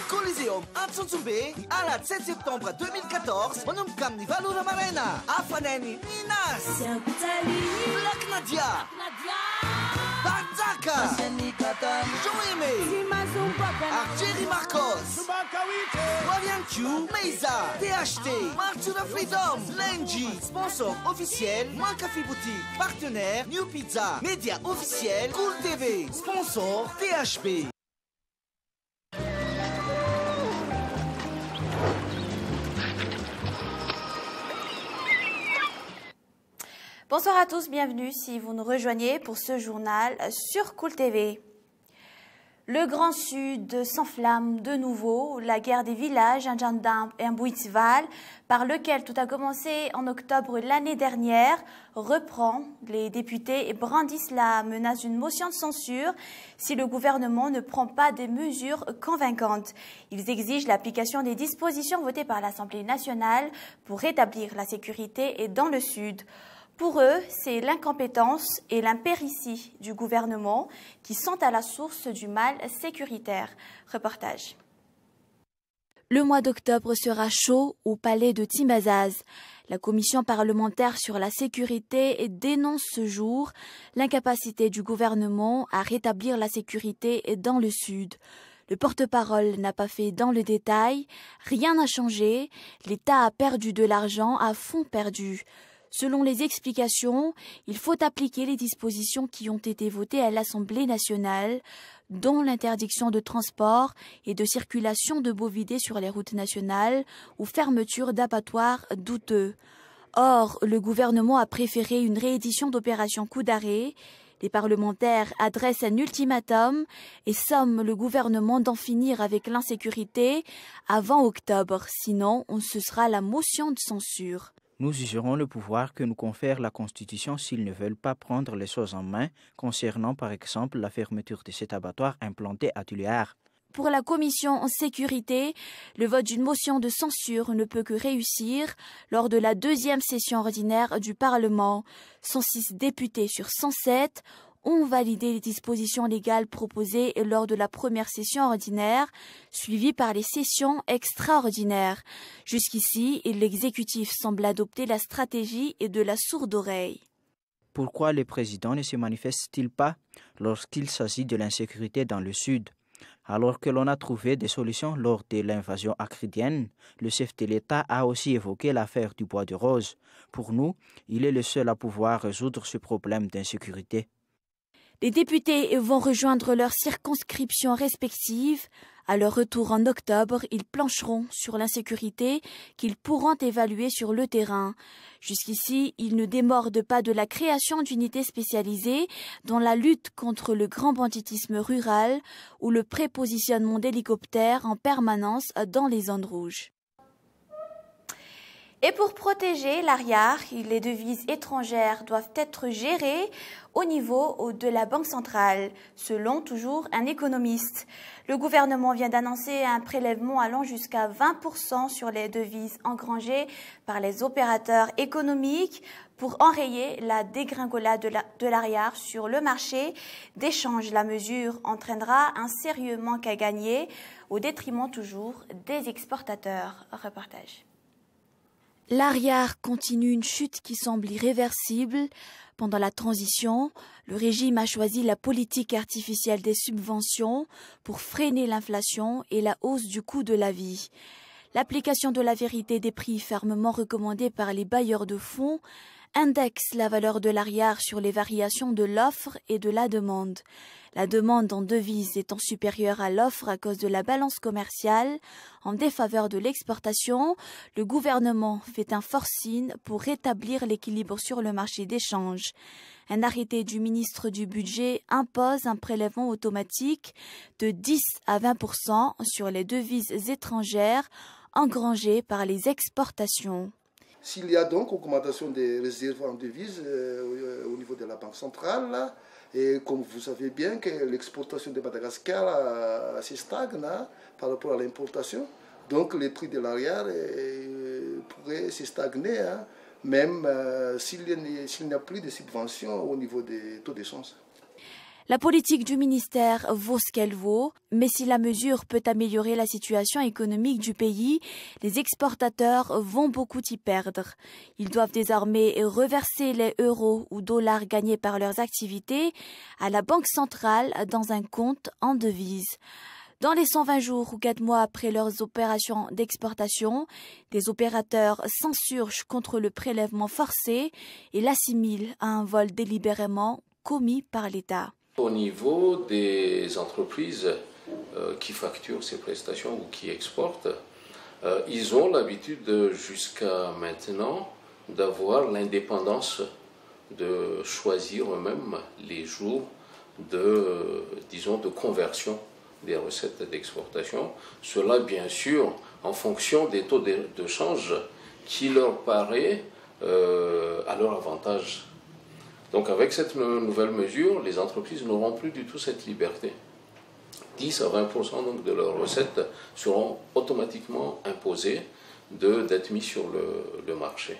Coliseum Atsutsube à la 7 septembre 2014 Monumkam ni Valura Marena Afaneni Minas Black Nadia Bataka Joeme Jerry Marcos Walianchu Meiza THT March to the Freedom Lenji Sponsor officiel Mancafi Boutique Partenaire New Pizza Média officiel Cool TV Sponsor THB. Bonsoir à tous, bienvenue si vous nous rejoignez pour ce journal sur Cool TV. Le Grand Sud s'enflamme de nouveau. La guerre des villages, un Jandam et un Bouitsval, par lequel tout a commencé en octobre l'année dernière, reprend. Les députés brandissent la menace d'une motion de censure si le gouvernement ne prend pas des mesures convaincantes. Ils exigent l'application des dispositions votées par l'Assemblée nationale pour rétablir la sécurité dans le Sud. Pour eux, c'est l'incompétence et l'impéritie du gouvernement qui sont à la source du mal sécuritaire. Reportage. Le mois d'octobre sera chaud au palais de Timazaz. La commission parlementaire sur la sécurité dénonce ce jour l'incapacité du gouvernement à rétablir la sécurité dans le Sud. Le porte-parole n'a pas fait dans le détail, rien n'a changé, l'État a perdu de l'argent à fond perdu. Selon les explications, il faut appliquer les dispositions qui ont été votées à l'Assemblée nationale, dont l'interdiction de transport et de circulation de bovidés sur les routes nationales ou fermeture d'abattoirs douteux. Or, le gouvernement a préféré une réédition d'opération coup d'arrêt. Les parlementaires adressent un ultimatum et somment le gouvernement d'en finir avec l'insécurité avant octobre, sinon ce sera la motion de censure. Nous userons le pouvoir que nous confère la Constitution s'ils ne veulent pas prendre les choses en main concernant par exemple la fermeture de cet abattoir implanté à Tuléar. Pour la commission en sécurité, le vote d'une motion de censure ne peut que réussir lors de la deuxième session ordinaire du Parlement. 106 députés sur 107 ont validé les dispositions légales proposées lors de la première session ordinaire, suivie par les sessions extraordinaires. Jusqu'ici, l'exécutif semble adopter la stratégie de la sourde oreille. Pourquoi le président ne se manifeste-t-il pas lorsqu'il s'agit de l'insécurité dans le Sud? Alors que l'on a trouvé des solutions lors de l'invasion acridienne, le chef de l'État a aussi évoqué l'affaire du Bois de Rose. Pour nous, il est le seul à pouvoir résoudre ce problème d'insécurité. Les députés vont rejoindre leurs circonscriptions respectives. À leur retour en octobre, ils plancheront sur l'insécurité qu'ils pourront évaluer sur le terrain. Jusqu'ici, ils ne démordent pas de la création d'unités spécialisées dans la lutte contre le grand banditisme rural ou le prépositionnement d'hélicoptères en permanence dans les zones rouges. Et pour protéger l'ARIAR, les devises étrangères doivent être gérées au niveau de la Banque centrale, selon toujours un économiste. Le gouvernement vient d'annoncer un prélèvement allant jusqu'à 20% sur les devises engrangées par les opérateurs économiques pour enrayer la dégringolade de l'ARIAR sur le marché d'échange. La mesure entraînera un sérieux manque à gagner au détriment toujours des exportateurs. Reportage. L'ARIAR continue une chute qui semble irréversible. Pendant la transition, le régime a choisi la politique artificielle des subventions pour freiner l'inflation et la hausse du coût de la vie. L'application de la vérité des prix fermement recommandée par les bailleurs de fonds indexe la valeur de l'ARIAR sur les variations de l'offre et de la demande. La demande en devises étant supérieure à l'offre à cause de la balance commerciale en défaveur de l'exportation, le gouvernement fait un forcing pour rétablir l'équilibre sur le marché d'échange. Un arrêté du ministre du Budget impose un prélèvement automatique de 10 à 20% sur les devises étrangères engrangées par les exportations. S'il y a donc augmentation des réserves en devises au niveau de la Banque centrale, et comme vous savez bien que l'exportation de Madagascar se stagne par rapport à l'importation, donc les prix de l'ARIAR pourraient se stagner, même s'il n'y a plus de subventions au niveau des taux d'échange. La politique du ministère vaut ce qu'elle vaut, mais si la mesure peut améliorer la situation économique du pays, les exportateurs vont beaucoup y perdre. Ils doivent désormais reverser les euros ou dollars gagnés par leurs activités à la Banque centrale dans un compte en devises. Dans les 120 jours ou 4 mois après leurs opérations d'exportation, des opérateurs s'insurgent contre le prélèvement forcé et l'assimilent à un vol délibérément commis par l'État. Au niveau des entreprises qui facturent ces prestations ou qui exportent, ils ont l'habitude jusqu'à maintenant d'avoir l'indépendance de choisir eux-mêmes les jours de conversion des recettes d'exportation. Cela, bien sûr, en fonction des taux de change qui leur paraît à leur avantage. Donc avec cette nouvelle mesure, les entreprises n'auront plus du tout cette liberté. 10 à 20% donc de leurs recettes seront automatiquement imposées d'être mis sur le marché.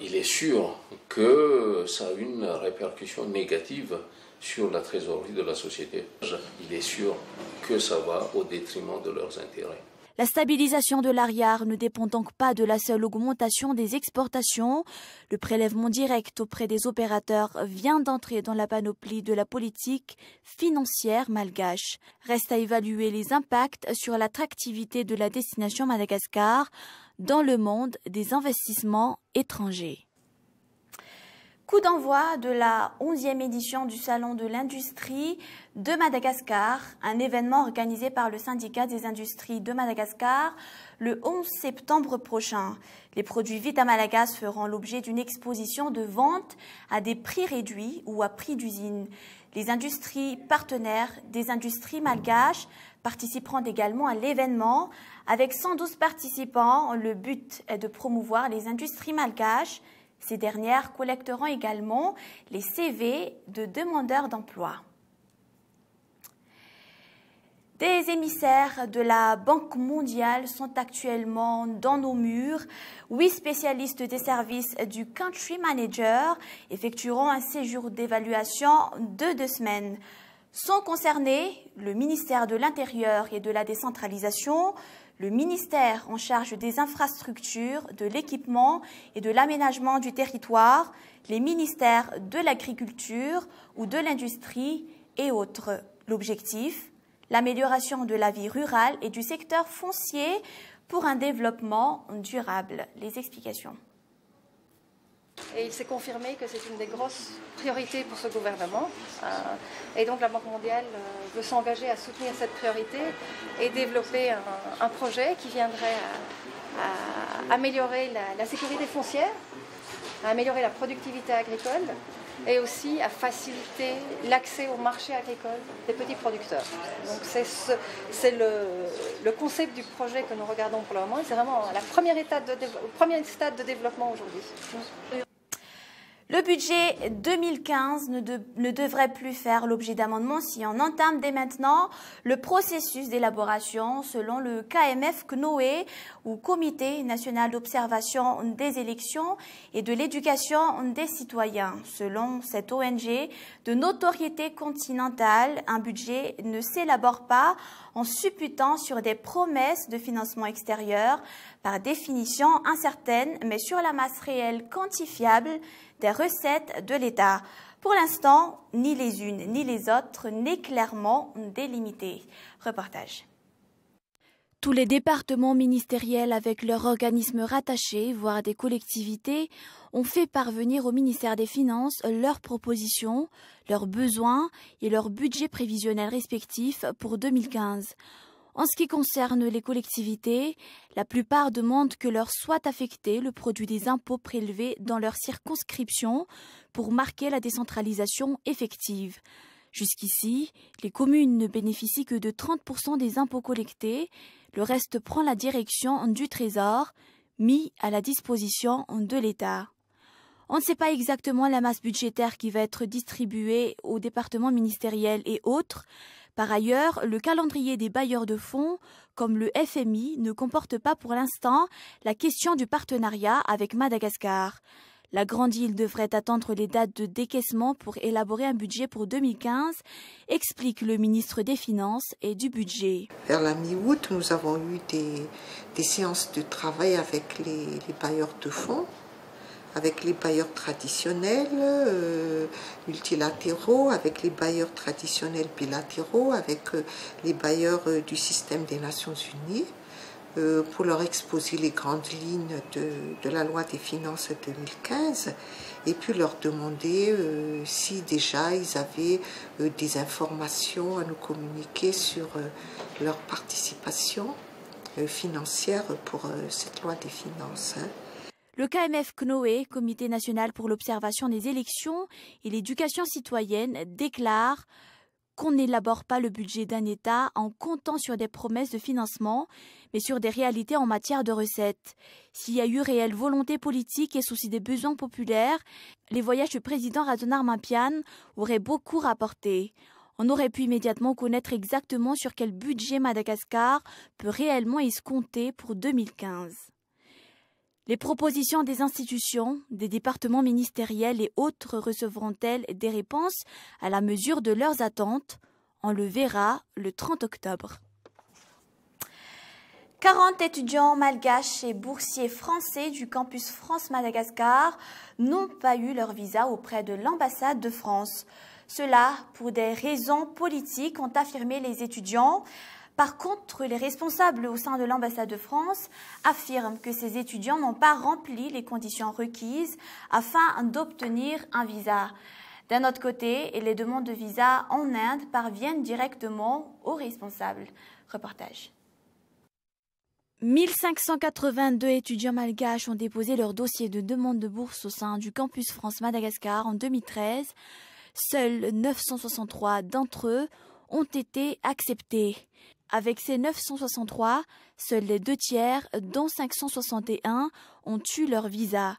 Il est sûr que ça a une répercussion négative sur la trésorerie de la société. Il est sûr que ça va au détriment de leurs intérêts. La stabilisation de l'ariard ne dépend donc pas de la seule augmentation des exportations. Le prélèvement direct auprès des opérateurs vient d'entrer dans la panoplie de la politique financière malgache. Reste à évaluer les impacts sur l'attractivité de la destination Madagascar dans le monde des investissements étrangers. Coup d'envoi de la 11e édition du Salon de l'Industrie de Madagascar, un événement organisé par le syndicat des industries de Madagascar le 11 septembre prochain. Les produits Vita Malagas feront l'objet d'une exposition de vente à des prix réduits ou à prix d'usine. Les industries partenaires des industries malgaches participeront également à l'événement. Avec 112 participants, le but est de promouvoir les industries malgaches. Ces dernières collecteront également les CV de demandeurs d'emploi. Des émissaires de la Banque mondiale sont actuellement dans nos murs. 8 spécialistes des services du Country Manager effectueront un séjour d'évaluation de 2 semaines. Sont concernés le ministère de l'Intérieur et de la décentralisation, le ministère en charge des infrastructures, de l'équipement et de l'aménagement du territoire, les ministères de l'agriculture ou de l'industrie et autres. L'objectif, l'amélioration de la vie rurale et du secteur foncier pour un développement durable. Les explications. Et il s'est confirmé que c'est une des grosses priorités pour ce gouvernement. Et donc la Banque mondiale veut s'engager à soutenir cette priorité et développer un projet qui viendrait à améliorer la sécurité foncière, à améliorer la productivité agricole et aussi à faciliter l'accès au marché agricole des petits producteurs. Donc c'est le concept du projet que nous regardons pour le moment. C'est vraiment la première étape premier stade de développement aujourd'hui. Le budget 2015 ne devrait plus faire l'objet d'amendements si on entame dès maintenant le processus d'élaboration selon le KMF-CNOE ou Comité national d'observation des élections et de l'éducation des citoyens. Selon cette ONG de notoriété continentale, un budget ne s'élabore pas en supputant sur des promesses de financement extérieur, par définition incertaines, mais sur la masse réelle quantifiable des recettes de l'État. Pour l'instant, ni les unes ni les autres n'est clairement délimité. Reportage. Tous les départements ministériels avec leurs organismes rattachés, voire des collectivités, ont fait parvenir au ministère des Finances leurs propositions, leurs besoins et leurs budgets prévisionnels respectifs pour 2015. En ce qui concerne les collectivités, la plupart demandent que leur soit affecté le produit des impôts prélevés dans leur circonscription pour marquer la décentralisation effective. Jusqu'ici, les communes ne bénéficient que de 30% des impôts collectés. Le reste prend la direction du Trésor, mis à la disposition de l'État. On ne sait pas exactement la masse budgétaire qui va être distribuée aux départements ministériels et autres. Par ailleurs, le calendrier des bailleurs de fonds, comme le FMI, ne comporte pas pour l'instant la question du partenariat avec Madagascar. La grande île devrait attendre les dates de décaissement pour élaborer un budget pour 2015, explique le ministre des Finances et du Budget. Vers la mi-août, nous avons eu des séances de travail avec les bailleurs de fonds, avec les bailleurs traditionnels multilatéraux, avec les bailleurs traditionnels bilatéraux, avec les bailleurs du système des Nations Unies, pour leur exposer les grandes lignes de la loi des finances 2015 et puis leur demander si déjà ils avaient des informations à nous communiquer sur leur participation financière pour cette loi des finances. Le KMF CNOE, Comité national pour l'observation des élections et l'éducation citoyenne, déclare qu'on n'élabore pas le budget d'un État en comptant sur des promesses de financement, mais sur des réalités en matière de recettes. S'il y a eu réelle volonté politique et souci des besoins populaires, les voyages du président Radounar Mampiane auraient beaucoup rapporté. On aurait pu immédiatement connaître exactement sur quel budget Madagascar peut réellement escompter pour 2015. Les propositions des institutions, des départements ministériels et autres recevront-elles des réponses à la mesure de leurs attentes? On le verra le 30 octobre. 40 étudiants malgaches et boursiers français du campus France-Madagascar n'ont pas eu leur visa auprès de l'ambassade de France. Cela pour des raisons politiques, ont affirmé les étudiants. Par contre, les responsables au sein de l'ambassade de France affirment que ces étudiants n'ont pas rempli les conditions requises afin d'obtenir un visa. D'un autre côté, les demandes de visa en Inde parviennent directement aux responsables. Reportage. 1582 étudiants malgaches ont déposé leur dossier de demande de bourse au sein du campus France-Madagascar en 2013. Seuls 963 d'entre eux ont été acceptés. Avec ces 963, seuls les 2 tiers, dont 561, ont eu leur visa.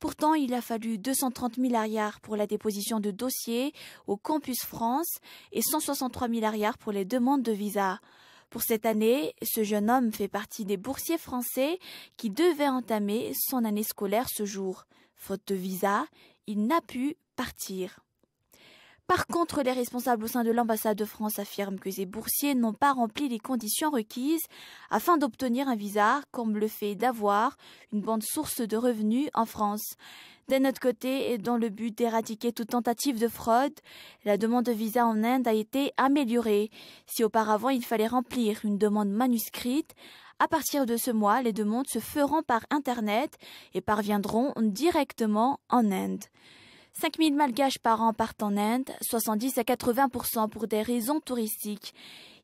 Pourtant, il a fallu 230 000 arrières pour la déposition de dossiers au Campus France et 163 000 arrières pour les demandes de visa. Pour cette année, ce jeune homme fait partie des boursiers français qui devaient entamer son année scolaire ce jour. Faute de visa, il n'a pu partir. Par contre, les responsables au sein de l'ambassade de France affirment que ces boursiers n'ont pas rempli les conditions requises afin d'obtenir un visa, comme le fait d'avoir une bonne source de revenus en France. D'un autre côté, dans le but d'éradiquer toute tentative de fraude, la demande de visa en Inde a été améliorée. Si auparavant il fallait remplir une demande manuscrite, à partir de ce mois, les demandes se feront par Internet et parviendront directement en Inde. 5 000 malgaches par an partent en Inde, 70 à 80% pour des raisons touristiques.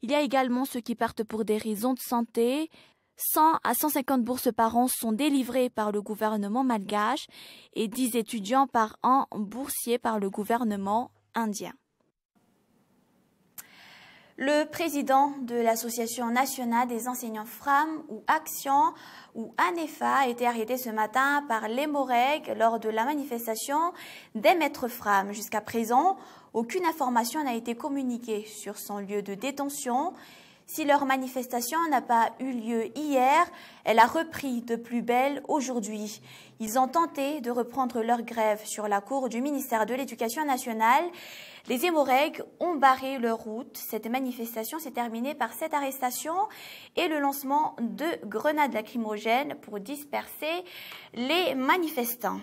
Il y a également ceux qui partent pour des raisons de santé. 100 à 150 bourses par an sont délivrées par le gouvernement malgache et 10 étudiants par an boursiers par le gouvernement indien. Le président de l'Association nationale des enseignants FRAM ou Action ou ANEFA a été arrêté ce matin par l'Hémorrhègue lors de la manifestation des maîtres FRAM. Jusqu'à présent, aucune information n'a été communiquée sur son lieu de détention. Si leur manifestation n'a pas eu lieu hier, elle a repris de plus belle aujourd'hui. Ils ont tenté de reprendre leur grève sur la cour du ministère de l'Éducation nationale. Les hémorrhagues ont barré leur route. Cette manifestation s'est terminée par cette arrestation et le lancement de grenades lacrymogènes pour disperser les manifestants.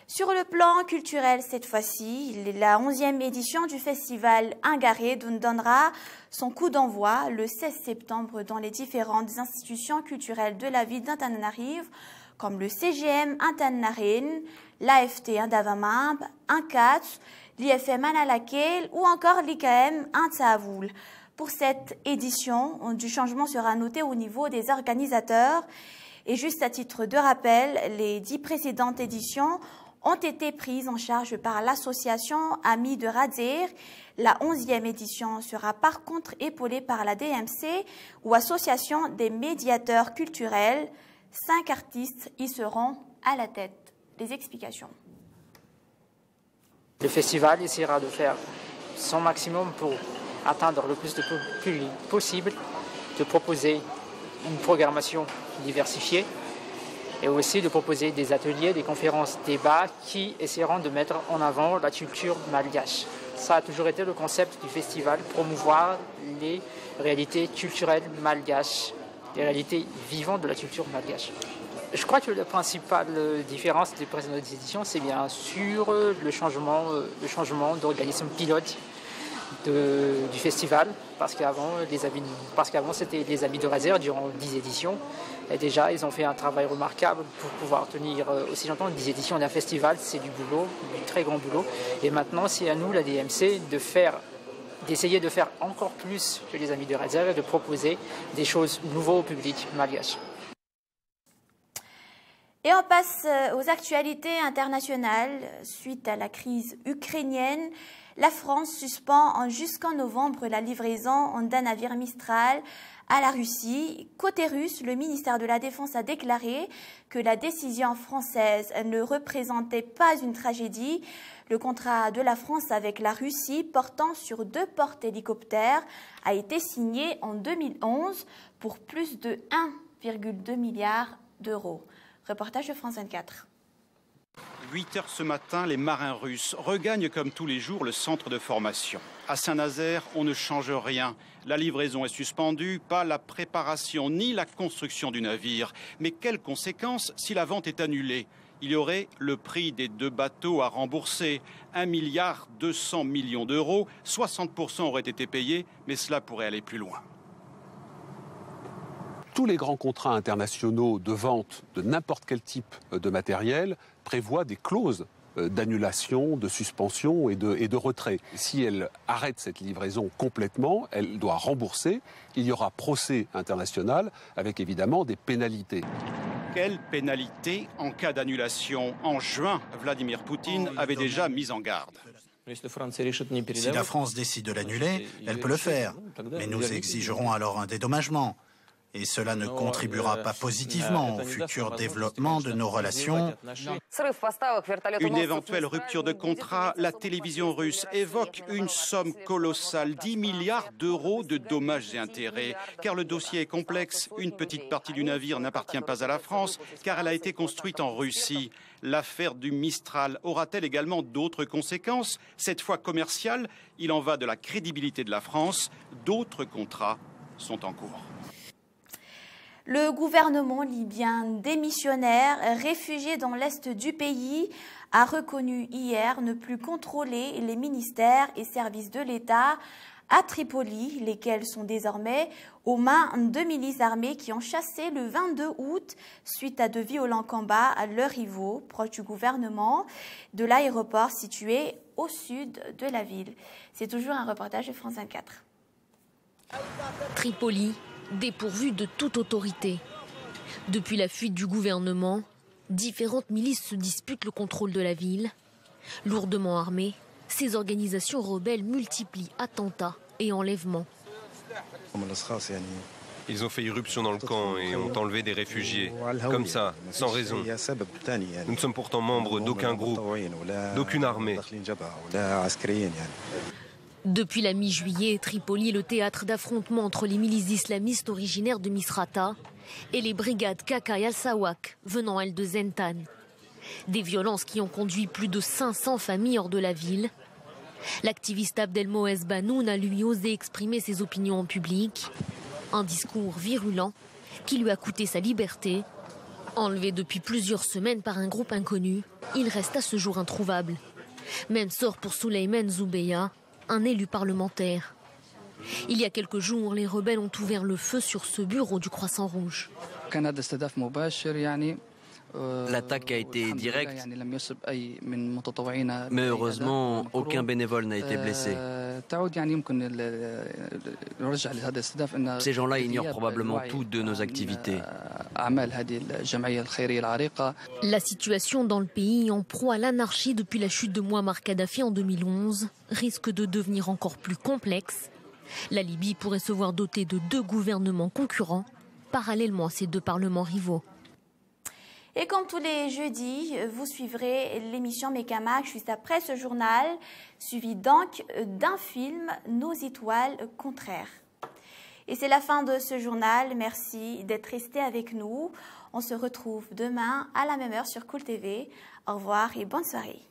Sur le plan culturel, cette fois-ci, la 11e édition du festival Ingaré donnera son coup d'envoi le 16 septembre dans les différentes institutions culturelles de la ville d'Antananarive, comme le CGM Antananarive, l'AFT Indavamamb, Incat, l'IFM Analakel ou encore l'IKM Intsaavoul. Pour cette édition, du changement sera noté au niveau des organisateurs. Et juste à titre de rappel, les 10 précédentes éditions ont été prises en charge par l'association Amis de Radzir. La 11e édition sera par contre épaulée par la DMC ou Association des médiateurs culturels. 5 artistes y seront à la tête. Les explications. Le festival essaiera de faire son maximum pour atteindre le plus de public possible, de proposer une programmation diversifiée et aussi de proposer des ateliers, des conférences, débats qui essaieront de mettre en avant la culture malgache. Ça a toujours été le concept du festival, promouvoir les réalités culturelles malgaches, les réalités vivantes de la culture malgache. Je crois que la principale différence des précédentes éditions, c'est bien sûr le changement d'organisme pilote du festival, parce qu'avant c'était les Amis de réserve durant 10 éditions. Et déjà, ils ont fait un travail remarquable pour pouvoir tenir aussi longtemps. 10 éditions d'un festival, c'est du boulot, du très grand boulot. Et maintenant, c'est à nous, la DMC, d'essayer de faire encore plus que les Amis de réserve et de proposer des choses nouvelles au public malgache. Et on passe aux actualités internationales. Suite à la crise ukrainienne, la France suspend jusqu'en novembre la livraison d'un navire Mistral à la Russie. Côté russe, le ministère de la Défense a déclaré que la décision française ne représentait pas une tragédie. Le contrat de la France avec la Russie portant sur 2 porte-hélicoptères a été signé en 2011 pour plus de 1,2 milliard d'euros. Reportage de France 24. 8 heures ce matin, les marins russes regagnent comme tous les jours le centre de formation. À Saint-Nazaire, on ne change rien. La livraison est suspendue, pas la préparation ni la construction du navire. Mais quelles conséquences si la vente est annulée? Il y aurait le prix des 2 bateaux à rembourser, 1,2 milliard d'euros. 60% auraient été payés, mais cela pourrait aller plus loin. Tous les grands contrats internationaux de vente de n'importe quel type de matériel prévoient des clauses d'annulation, de suspension et de retrait. Si elle arrête cette livraison complètement, elle doit rembourser. Il y aura procès international avec évidemment des pénalités. Quelle pénalité en cas d'annulation? En juin, Vladimir Poutine avait déjà mis en garde. Si la France décide de l'annuler, elle peut le faire. Mais nous exigerons alors un dédommagement. Et cela ne contribuera pas positivement au futur développement de nos relations. Une éventuelle rupture de contrat, la télévision russe évoque une somme colossale, 10 milliards d'euros de dommages et intérêts. Car le dossier est complexe. Une petite partie du navire n'appartient pas à la France, car elle a été construite en Russie. L'affaire du Mistral aura-t-elle également d'autres conséquences? Cette fois commerciales, il en va de la crédibilité de la France. D'autres contrats sont en cours. Le gouvernement libyen démissionnaire, réfugié dans l'est du pays, a reconnu hier ne plus contrôler les ministères et services de l'État à Tripoli, lesquels sont désormais aux mains de milices armées qui ont chassé le 22 août, suite à de violents combats à leurs rivaux, proches du gouvernement, de l'aéroport situé au sud de la ville. C'est toujours un reportage de France 24. Tripoli, dépourvu de toute autorité. Depuis la fuite du gouvernement, différentes milices se disputent le contrôle de la ville. Lourdement armées, ces organisations rebelles multiplient attentats et enlèvements. Ils ont fait irruption dans le camp et ont enlevé des réfugiés, comme ça, sans raison. Nous ne sommes pourtant membres d'aucun groupe, d'aucune armée. Depuis la mi-juillet, Tripoli est le théâtre d'affrontements entre les milices islamistes originaires de Misrata et les brigades Kaka et Al-Sawak, venant elles de Zentan. Des violences qui ont conduit plus de 500 familles hors de la ville. L'activiste Abdelmoez Banoun a lui osé exprimer ses opinions en public. Un discours virulent qui lui a coûté sa liberté. Enlevé depuis plusieurs semaines par un groupe inconnu, il reste à ce jour introuvable. Même sort pour Souleymane Zoubeya, un élu parlementaire. Il y a quelques jours, les rebelles ont ouvert le feu sur ce bureau du Croissant Rouge. L'attaque a été directe, mais heureusement, aucun bénévole n'a été blessé. Ces gens-là ignorent probablement toutes de nos activités. La situation dans le pays, en proie à l'anarchie depuis la chute de Mouammar Kadhafi en 2011, risque de devenir encore plus complexe. La Libye pourrait se voir dotée de 2 gouvernements concurrents, parallèlement à ces 2 parlements rivaux. Et comme tous les jeudis, vous suivrez l'émission Mekamac juste après ce journal, suivi donc d'un film, Nos étoiles contraires. Et c'est la fin de ce journal. Merci d'être resté avec nous. On se retrouve demain à la même heure sur Cool TV. Au revoir et bonne soirée.